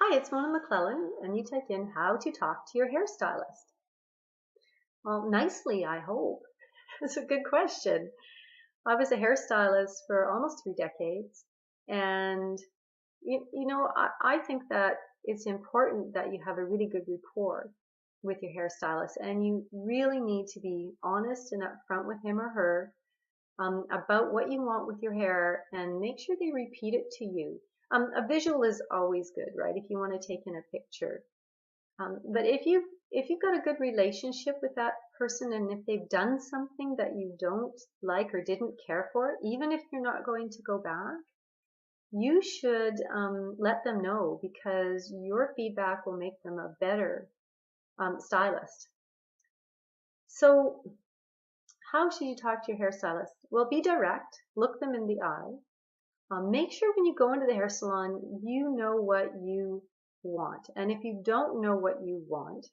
Hi, it's Mona McClellan, and you typed in how to talk to your hairstylist. Well, nicely, I hope. That's a good question. I was a hairstylist for almost 3 decades, and I think that it's important that you have a really good rapport with your hairstylist, and you really need to be honest and upfront with him or her about what you want with your hair, and make sure they repeat it to you. A visual is always good, right? If you want to take in a picture. But if you've got a good relationship with that person, and if they've done something that you don't like or didn't care for, even if you're not going to go back, you should let them know, because your feedback will make them a better stylist. So how should you talk to your hairstylist? Well, be direct, look them in the eye. Make sure when you go into the hair salon, you know what you want. And if you don't know what you want,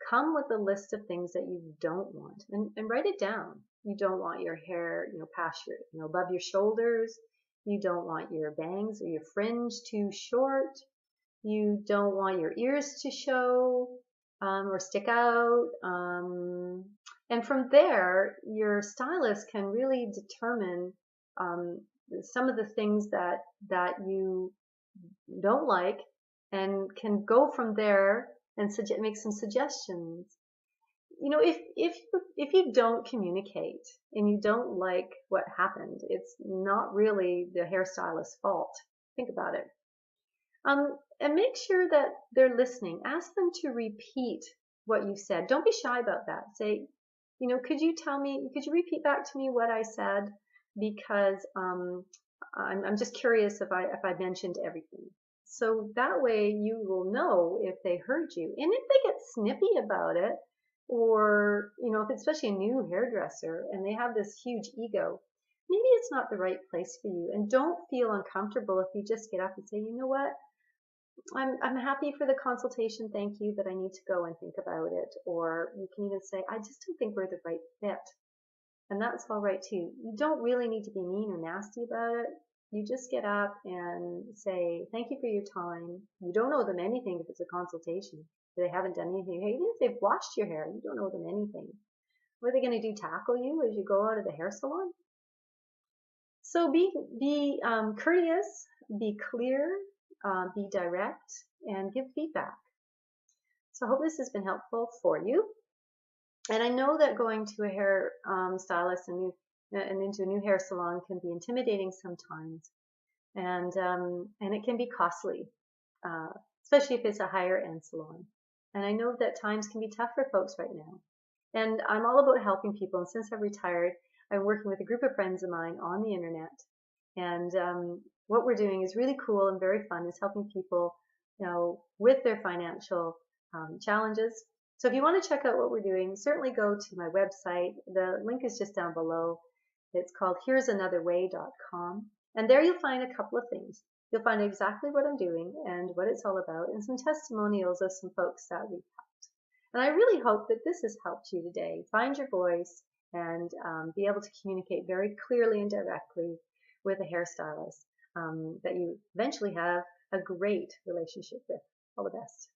come with a list of things that you don't want, and write it down. You don't want your hair, past your, above your shoulders. You don't want your bangs or your fringe too short. You don't want your ears to show or stick out. And from there, your stylist can really determine some of the things that you don't like, and can go from there and make some suggestions. If you don't communicate and you don't like what happened, it's not really the hairstylist's fault. Think about it. And make sure that they're listening. Ask them to repeat what you said. Don't be shy about that. Say, could you repeat back to me what I said? Because I'm just curious if I mentioned everything. So that way you will know if they heard you. And if they get snippy about it, or if it's especially a new hairdresser and they have this huge ego, maybe it's not the right place for you. And don't feel uncomfortable if you just get up and say, you know what, I'm happy for the consultation, thank you, but I need to go and think about it. Or you can even say, I just don't think we're the right fit. And that's all right too. You don't really need to be mean or nasty about it. You just get up and say, thank you for your time. You don't owe them anything if it's a consultation. They haven't done anything. Hey, even if they've washed your hair, you don't owe them anything. What are they going to do, tackle you as you go out of the hair salon? So be courteous, be clear, be direct, and give feedback. So I hope this has been helpful for you. And I know that going to a hair stylist and into a new hair salon can be intimidating sometimes, and it can be costly, especially if it's a higher end salon. And I know that times can be tough for folks right now. And I'm all about helping people. And since I've retired, I'm working with a group of friends of mine on the internet. And what we're doing is really cool and very fun. Is helping people, with their financial challenges. So if you want to check out what we're doing, certainly go to my website. The link is just down below. It's called here'sanotherway.com. And there you'll find a couple of things. You'll find exactly what I'm doing and what it's all about, and some testimonials of some folks that we've helped. And I really hope that this has helped you today. Find your voice and be able to communicate very clearly and directly with a hairstylist that you eventually have a great relationship with. All the best.